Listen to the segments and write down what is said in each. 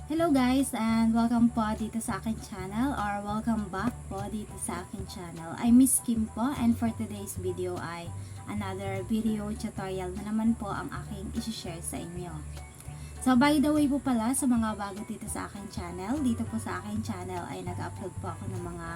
Hello guys and welcome po dito sa akin channel or welcome back po dito sa akin channel. I'm Miss Kim po and for today's video ay another video tutorial na naman po ang aking isi-share sa inyo. So by the way po pala sa mga bago dito sa akin channel, dito po sa akin channel ay nag-upload po ako ng mga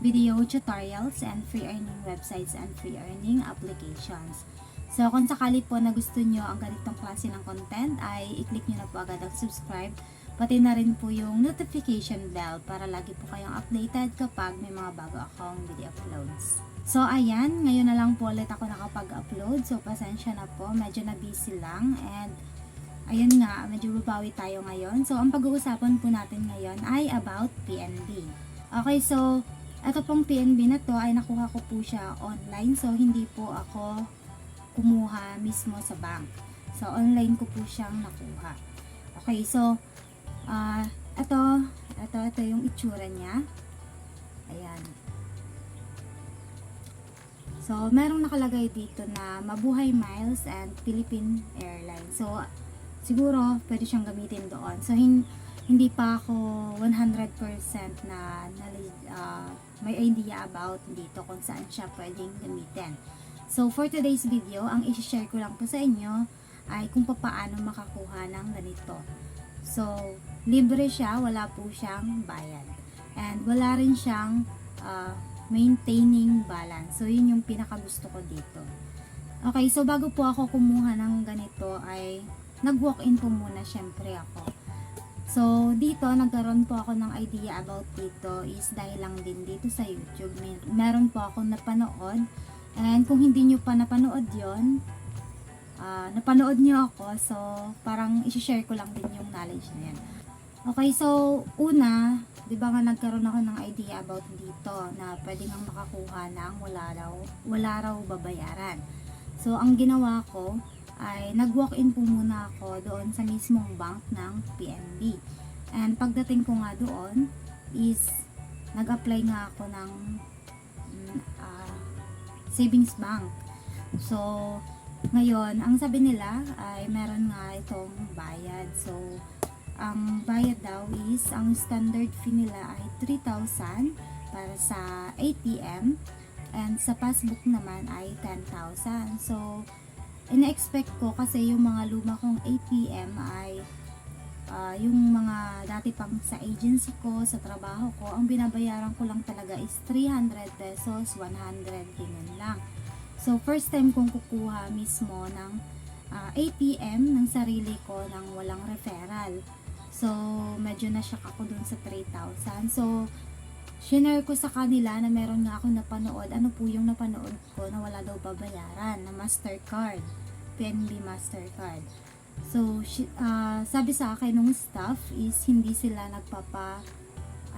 video tutorials and free earning websites and free earning applications. So kung sakali po na gusto nyo ang ganitong klase ng content ay i-click nyo na po agad ang subscribe. Pati na rin po yung notification bell para lagi po kayong updated kapag may mga bago akong video uploads. So ayan, ngayon na lang po ulit ako nakapag-upload. So pasensya na po, medyo na busy lang. And ayun nga, medyo babawi tayo ngayon. So ang pag-uusapan po natin ngayon ay about PNB. Okay, so ito pong PNB na to ay nakuha ko po siya online. So hindi po ako kumuha mismo sa bank. So online ko po siyang nakuha. Okay, so ito yung itsura niya. Ayan. So, merong nakalagay dito na Mabuhay Miles and Philippine Airlines. So, siguro pwede siyang gamitin doon. So, hindi pa ako 100% na may idea about dito kung saan siya pwedeng gamitin. So, for today's video, ang i-share ko lang po sa inyo ay kung paano makakuha ng ganito. So, libre siya, wala po siyang bayad. And wala rin siyang maintaining balance. So, yun yung pinakagusto ko dito. Okay, so bago po ako kumuha ng ganito ay nag-walk-in po muna syempre ako. So, dito nagkaroon po ako ng idea about dito is dahil lang din dito sa YouTube. Meron po akong napanood. And kung hindi nyo pa napanood yon, napanood nyo ako, so parang isi-share ko lang din yung knowledge na yan. Okay, so una, di ba nga nagkaroon ako ng idea about dito na pwede nga makakuha ng wala raw babayaran. So ang ginawa ko ay nag-walk-in po muna ako doon sa mismong bank ng PNB. And pagdating ko nga doon is nag-apply nga ako ng savings bank. So ngayon, ang sabi nila ay meron nga itong bayad. So, ang bayad daw is, ang standard fee nila ay 3,000 para sa ATM and sa passbook naman ay 10,000. So, ina-expect ko kasi yung mga luma kong ATM ay yung mga dati pang sa agency ko, sa trabaho ko, ang binabayaran ko lang talaga is 300 pesos, 100, ganyan lang. So, first time kong kukuha mismo ng ATM ng sarili ko ng walang referral. So, medyo na-shock ako dun sa 3,000. So, shinare ko sa kanila na meron nga akong napanood. Ano po yung napanood ko na wala daw babayaran na Mastercard. PNB Mastercard. So, sabi sa akin nung staff is hindi sila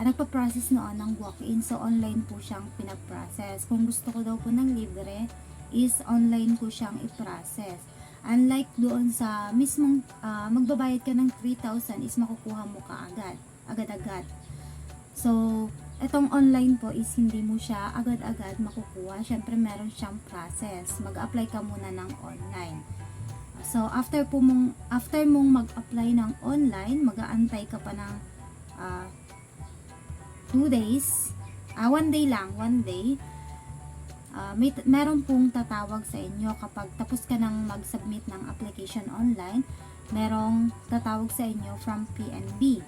nagpa-process noon ng walk-in. So, online po siyang pinaprocess. Kung gusto ko daw po ng libre, is online ko siyang i-process. Unlike doon sa mismong magbabayad ka ng 3,000 is makukuha mo ka agad-agad. So, itong online po is hindi mo siya agad-agad makukuha. Syempre meron siyang process. Mag-apply ka muna ng online. So, after mong mag-apply ng online, mag-aantay ka pa ng 2 days. 1 day lang, 1 day. Meron pong tatawag sa inyo kapag tapos ka nang mag-submit ng application online, merong tatawag sa inyo from PNB.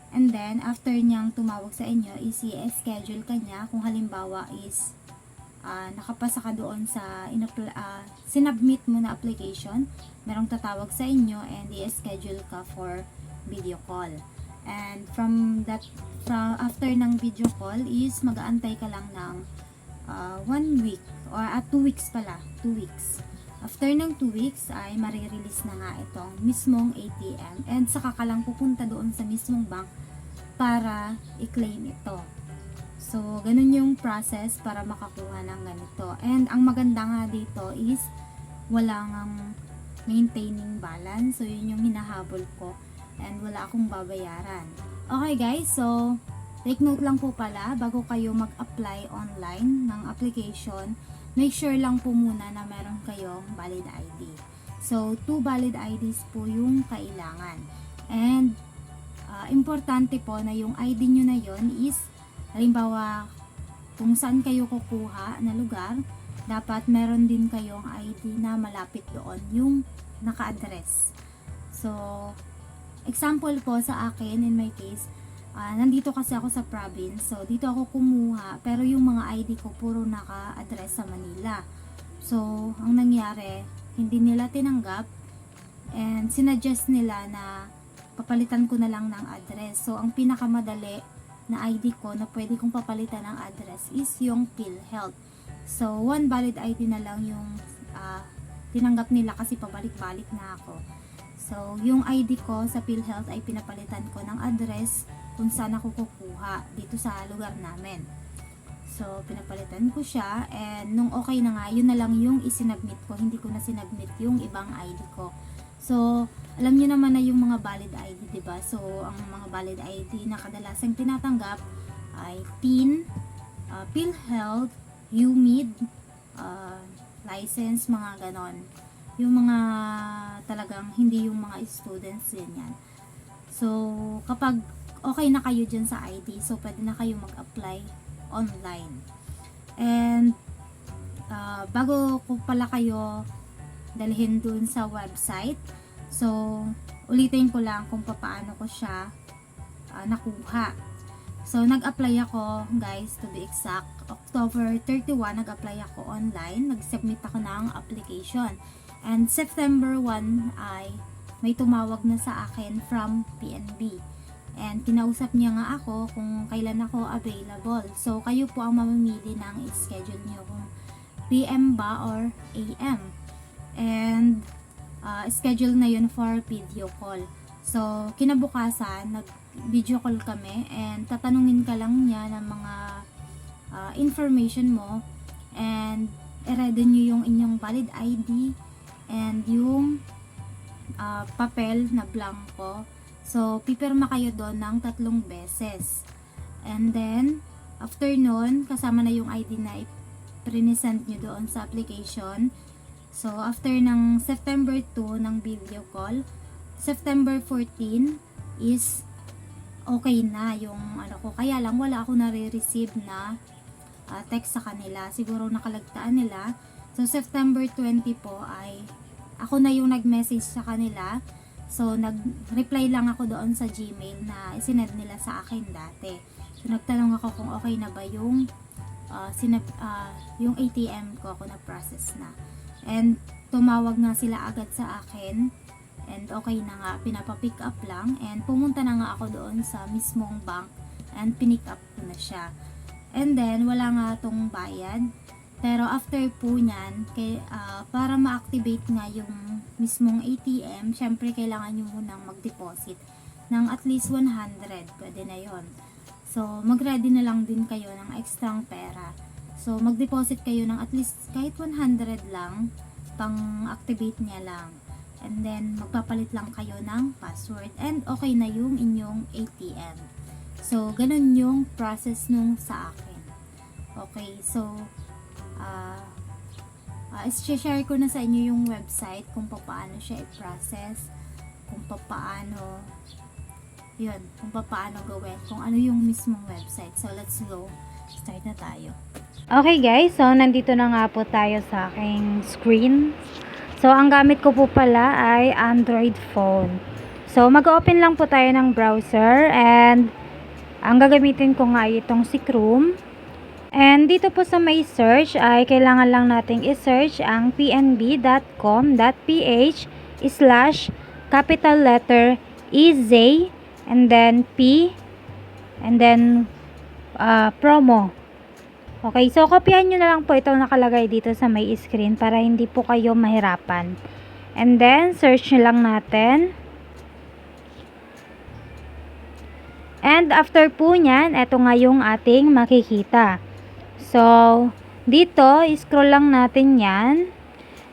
And then, after niyang tumawag sa inyo, i-schedule ka niya kung halimbawa is nakapasa ka doon sa sinubmit mo na application, merong tatawag sa inyo and i-schedule ka for video call. And after ng video call is mag-aantay ka lang ng 1 week or 2 weeks pala, 2 weeks. After ng 2 weeks ay marirelease na nga itong mismong ATM and saka ka lang pupunta doon sa mismong bank para i-claim ito. So, ganun yung process para makakuha ng ganito. And ang maganda nga dito is wala ngang maintaining balance. So, yun yung hinahabol ko and wala akong babayaran. Okay guys, so take note lang po pala, bago kayo mag-apply online ng application, make sure lang po muna na meron kayong valid ID. So, 2 valid IDs po yung kailangan. And importante po na yung ID nyo na yon is, halimbawa, kung saan kayo kukuha na lugar, dapat meron din kayong ID na malapit doon, yung naka-address. So, example po sa akin, in my case, nandito kasi ako sa province, so dito ako kumuha, pero yung mga ID ko puro naka-address sa Manila. So, ang nangyari, hindi nila tinanggap, and sinuggest nila na papalitan ko na lang ng address. So, ang pinakamadali na ID ko na pwede kong papalitan ng address is yung PhilHealth. So, one valid ID na lang yung tinanggap nila kasi pabalik-balik na ako. So, yung ID ko sa PhilHealth ay pinapalitan ko ng address kung saan ako kukuha dito sa lugar namin. So, pinapalitan ko siya, and nung okay na nga, yun na lang yung isinubmit ko. Hindi ko na sinubmit yung ibang ID ko. So, alam niyo naman na yung mga valid ID, diba? So, ang mga valid ID na kadalasang tinatanggap ay PIN, PhilHealth, UMID, license, mga ganon. Yung mga talagang hindi yung mga students din yan. So, kapag okay na kayo dyan sa ID, so pwede na kayo mag-apply online. And, bago ko pala kayo dalhin dun sa website, so, ulitin ko lang kung paano ko siya nakuha. So, nag-apply ako, guys, to be exact, October 31, nag-apply ako online, nag-submit ako ng application. And September 1 ay may tumawag na sa akin from PNB. And kinausap niya nga ako kung kailan ako available. So, kayo po ang mamimili ng schedule niyo kung PM ba or AM. And schedule na yun for video call. So, kinabukasan, nag-video call kami, and tatanungin ka lang niya ng mga information mo, and i-ready nyo yung inyong valid ID and yung papel na blanco. So, pipirma kayo doon ng 3 beses. And then, after nun, kasama na yung ID na i-present nyo doon sa application. So, after ng September 2 ng video call, September 14 is okay na yung ano ko. Kaya lang, wala ako nare-receive na text sa kanila. Siguro nakalagtaan nila. So, September 20 po ay ako na yung nag-message sa kanila. So, nag-reply lang ako doon sa Gmail na isinend nila sa akin dati. So, nagtanong ako kung okay na ba yung yung ATM ko, ako na-process na. And, tumawag nga sila agad sa akin. And, okay na nga, pinapapick up lang. And, pumunta na nga ako doon sa mismong bank. And, pinick up ko na siya. And then, wala nga tong bayad. Pero after po nyan, para ma-activate nga yung mismong ATM, syempre kailangan nyo munang mag-deposit ng at least 100. Pwede na yon. So, mag-ready na lang din kayo ng extrang pera. So, mag-deposit kayo ng at least kahit 100 lang, pang-activate niya lang. And then, magpapalit lang kayo ng password. And okay na yung inyong ATM. So, ganun yung process nung sa akin. Okay, so, i-share ko na sa inyo yung website kung paano siya i-process, kung paano gawin, kung ano yung mismong website. So, let's go. Start na tayo. Okay guys, so nandito na nga po tayo sa aking screen. So, ang gamit ko po pala ay Android phone. So, mag-open lang po tayo ng browser, and ang gagamitin ko nga ay itong si Chrome. And dito po sa may search ay kailangan lang nating i-search ang pnb.com.ph/capital letter EZ and then P and then promo. Okay, so kopyahan nyo na lang po itong nakalagay dito sa may screen para hindi po kayo mahirapan. And then search nyo lang natin. And after po nyan, ito nga yung ating makikita. So, dito, scroll lang natin yan.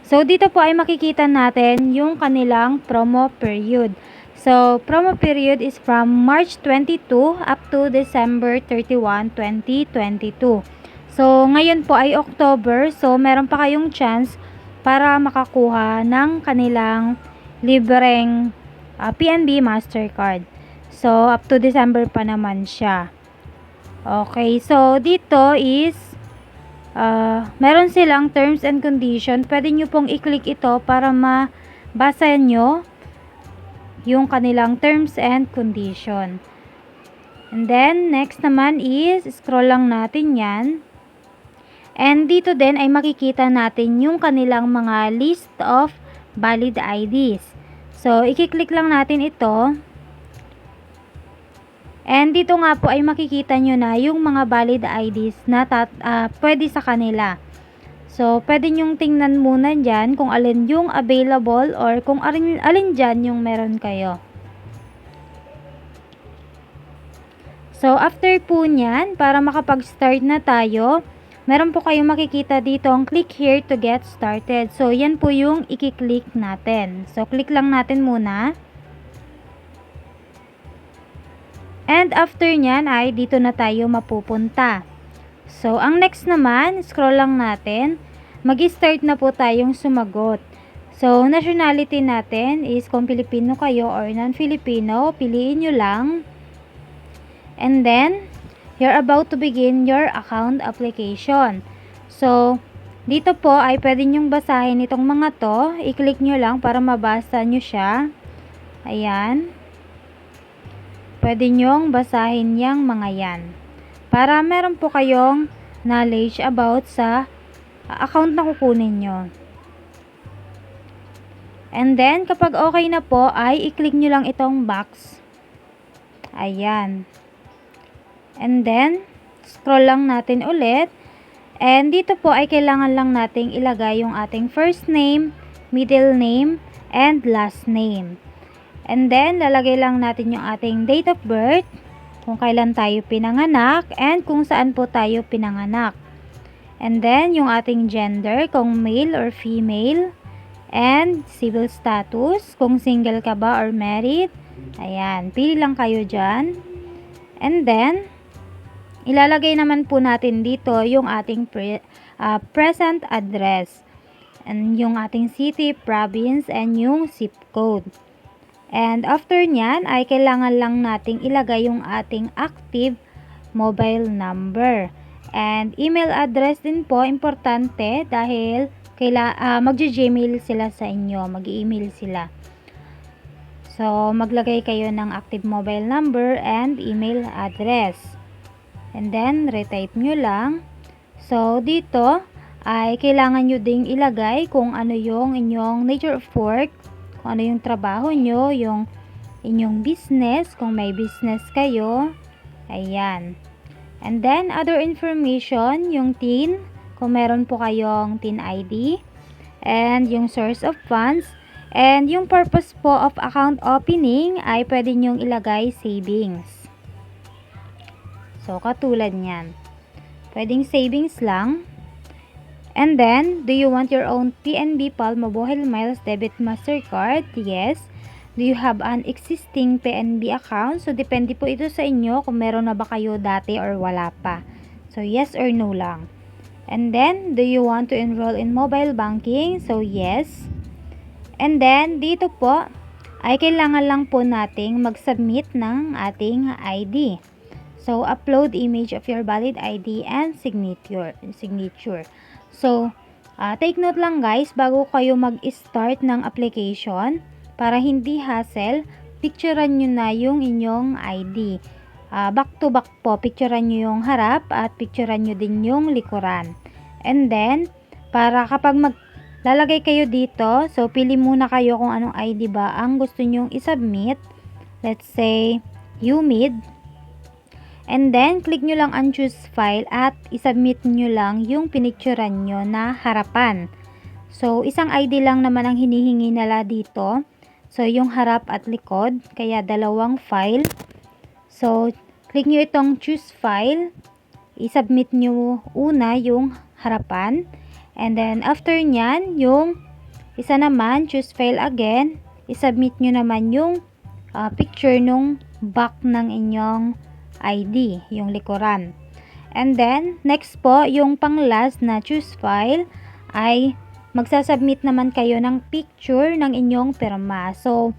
So, dito po ay makikita natin yung kanilang promo period. So, promo period is from March 22 up to December 31, 2022. So, ngayon po ay October. So, meron pa kayong chance para makakuha ng kanilang libreng PNB Mastercard. So, up to December pa naman siya. Okay, so dito is meron silang terms and condition. Pwede nyo pong i-click ito para mabasa nyo yung kanilang terms and condition. And then, next naman is, scroll lang natin yan. And dito din ay makikita natin yung kanilang mga list of valid IDs. So, i-click lang natin ito. And dito nga po ay makikita nyo na yung mga valid IDs na pwede sa kanila. So, pwede nyong tingnan muna dyan kung alin yung available or kung alin dyan yung meron kayo. So, after po nyan, para makapag-start na tayo, meron po kayong makikita dito ang click here to get started. So, yan po yung i-click natin. So, click lang natin muna. And after nyan ay dito na tayo mapupunta. So, ang next naman, scroll lang natin. Mag-start na po tayong sumagot. So, nationality natin is kung Filipino kayo or non-Filipino, piliin nyo lang. And then, you're about to begin your account application. So, dito po ay pwede nyong basahin itong mga to. I-click nyo lang para mabasa nyo siya. Ayan. Pwede nyong basahin yang mga yan. Para meron po kayong knowledge about sa account na kukunin nyo. And then, kapag okay na po, ay i-click nyo lang itong box. Ayan. And then, scroll lang natin ulit. And dito po ay kailangan lang nating ilagay yung ating first name, middle name, and last name. And then, lalagay lang natin yung ating date of birth, kung kailan tayo pinanganak, and kung saan po tayo pinanganak. And then, yung ating gender, kung male or female, and civil status, kung single ka ba or married. Ayan, pili lang kayo dyan. And then, ilalagay naman po natin dito yung ating present address. And yung ating city, province, and yung zip code. And after nyan, ay kailangan lang nating ilagay yung ating active mobile number. And email address din po, importante dahil magje-gmail sila sa inyo, mag-email sila. So, maglagay kayo ng active mobile number and email address. And then, retype nyo lang. So, dito ay kailangan nyo ding ilagay kung ano yung inyong nature of work, kung ano yung trabaho nyo, yung inyong business, kung may business kayo. Ayan. And then, other information, yung TIN, kung meron po kayong TIN ID, and yung source of funds, and yung purpose po of account opening ay pwede nyong ilagay savings. So, katulad niyan. Pwedeng savings lang. And then, do you want your own PNB PAL Mabuhay Miles Debit Mastercard? Yes. Do you have an existing PNB account? So, depende po ito sa inyo kung meron na ba kayo dati or wala pa. So, yes or no lang. And then, do you want to enroll in mobile banking? So, yes. And then, dito po, ay kailangan lang po nating mag-submit ng ating ID. So, upload image of your valid ID and signature. So, take note lang guys, bago kayo mag-start ng application, para hindi hassle, picturean nyo na yung inyong ID. Back to back po, picturean nyo yung harap at picturean nyo din yung likuran. And then, para kapag lalagay kayo dito, so pili muna kayo kung anong ID ba ang gusto nyong isubmit. Let's say, UMID. And then, click nyo lang ang choose file at isubmit nyo lang yung pinicturan nyo na harapan. So, isang ID lang naman ang hinihingi nila dito. So, yung harap at likod, kaya dalawang file. So, click nyo itong choose file. Isubmit nyo una yung harapan. And then, after nyan, yung isa naman, choose file again. Isubmit nyo naman yung picture nung back ng inyong ID, yung likuran. And then, next po, yung pang last na choose file ay magsasubmit naman kayo ng picture ng inyong pirma. So,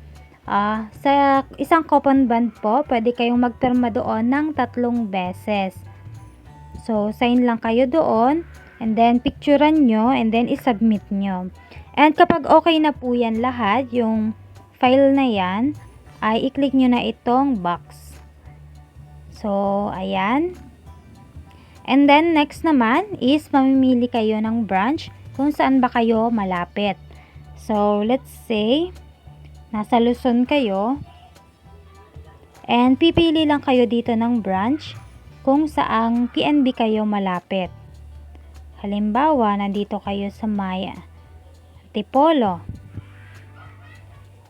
sa isang coupon bond po, pwede kayong magpirma doon ng 3 beses. So, sign lang kayo doon, and then picturean nyo, and then isubmit nyo. And kapag okay na po yan lahat, yung file na yan, ay i-click nyo na itong box. So, ayan. And then, next naman is mamimili kayo ng branch kung saan ba kayo malapit. So, let's say, nasa Luzon kayo, and pipili lang kayo dito ng branch kung saang PNB kayo malapit. Halimbawa, nandito kayo sa may Antipolo.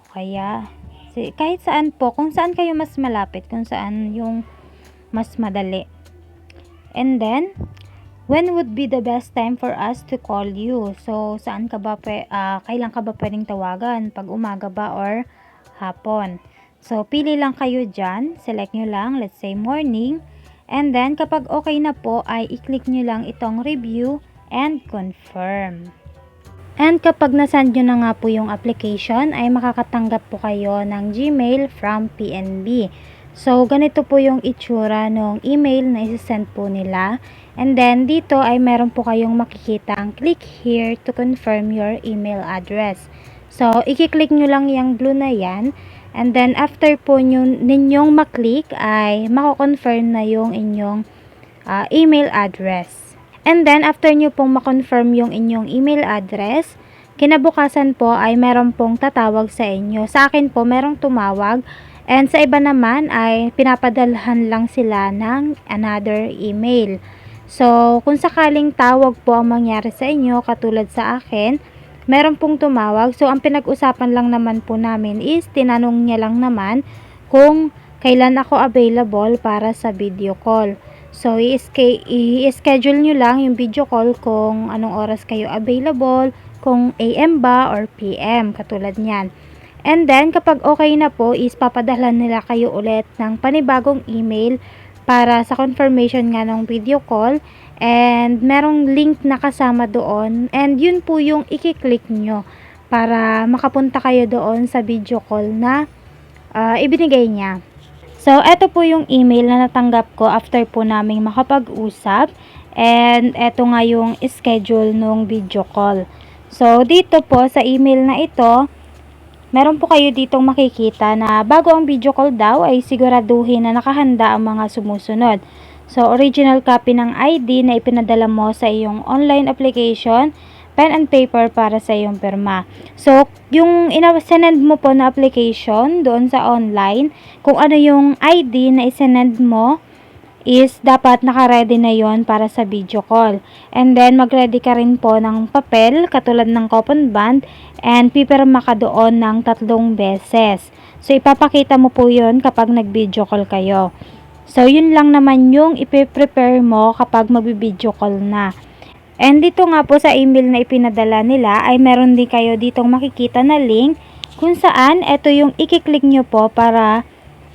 Kaya, kahit saan po, kung saan kayo mas malapit, kung saan yung mas madali. And then, when would be the best time for us to call you? So, saan ka ba, kailan ka ba pwedeng tawagan? Pag umaga ba or hapon? So, pili lang kayo dyan. Select nyo lang, let's say morning. And then, kapag okay na po, ay i-click nyo lang itong review and confirm. And kapag nasend nyo na nga po yung application, ay makakatanggap po kayo ng Gmail from PNB. So, ganito po yung itsura ng email na isi-send po nila. And then, dito ay meron po kayong makikitang click here to confirm your email address. So, i-click nyo lang yung blue na yan. And then, after po ninyong maklik, ay mako-confirm na yung inyong email address. And then, after nyo pong makonfirm yung inyong email address, kinabukasan po ay meron pong tatawag sa inyo. Sa akin po, merong tumawag. And sa iba naman ay pinapadalhan lang sila ng another email. So, kung sakaling tawag po ang mangyari sa inyo, katulad sa akin, meron pong tumawag. So, ang pinag-usapan lang naman po namin is, tinanong niya lang naman kung kailan ako available para sa video call. So, i-schedule nyo lang yung video call kung anong oras kayo available, kung AM ba or PM, katulad niyan. And then, kapag okay na po, is papadala nila kayo ulit ng panibagong email para sa confirmation nga ng video call. And merong link na kasama doon. And yun po yung i-click nyo para makapunta kayo doon sa video call na ibinigay niya. So, eto po yung email na natanggap ko after po naming makapag-usap. And eto nga yung schedule ng video call. So, dito po sa email na ito, meron po kayo ditong makikita na bago ang video call daw ay siguraduhin na nakahanda ang mga sumusunod. So, original copy ng ID na ipinadala mo sa iyong online application, pen and paper para sa iyong pirma. So, yung sinend mo po na application doon sa online, kung ano yung ID na isinend mo, is dapat naka-ready na yon para sa video call. And then, mag-ready ka rin po ng papel, katulad ng coupon bond, and pipirma ka doon ng 3 beses. So, ipapakita mo po yon kapag nag-video call kayo. So, yun lang naman yung ipiprepare mo kapag mag-video call na. And dito nga po sa email na ipinadala nila, ay meron din kayo ditong makikita na link kung saan ito yung i-click nyo po para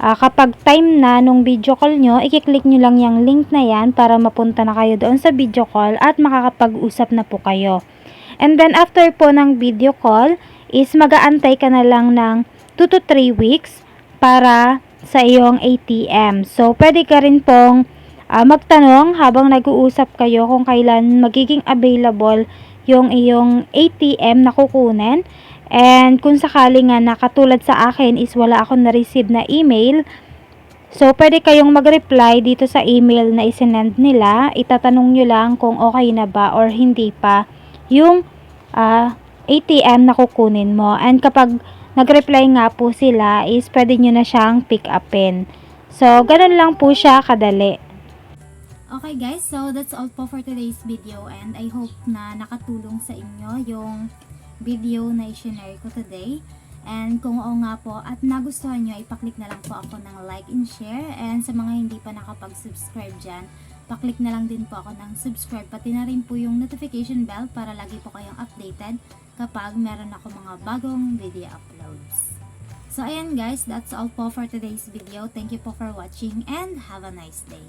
kapag time na nung video call nyo, i-click nyo lang yung link na yan para mapunta na kayo doon sa video call at makakapag-usap na po kayo. And then after po ng video call, is mag-aantay ka na lang ng 2 to 3 weeks para sa iyong ATM. So, pwede ka rin pong magtanong habang nag-uusap kayo kung kailan magiging available yung iyong ATM na kukunin. And kung sakali nga na katulad sa akin is wala akong na-receive na email, so pwede kayong mag-reply dito sa email na isinend nila. Itatanong nyo lang kung okay na ba or hindi pa yung ATM na kukunin mo. And kapag nag-reply nga po sila is pwede nyo na siyang pick upin. So, ganun lang po siya kadali. Okay guys, so that's all po for today's video, and I hope na nakatulong sa inyo yung video na i-share ko today. And kung oo nga po at nagustuhan nyo, ipaklik na lang po ako ng like and share. And sa mga hindi pa nakapag-subscribe dyan, paklik na lang din po ako ng subscribe. Pati na rin po yung notification bell para lagi po kayong updated kapag meron ako mga bagong video uploads. So ayan guys, that's all po for today's video. Thank you po for watching and have a nice day.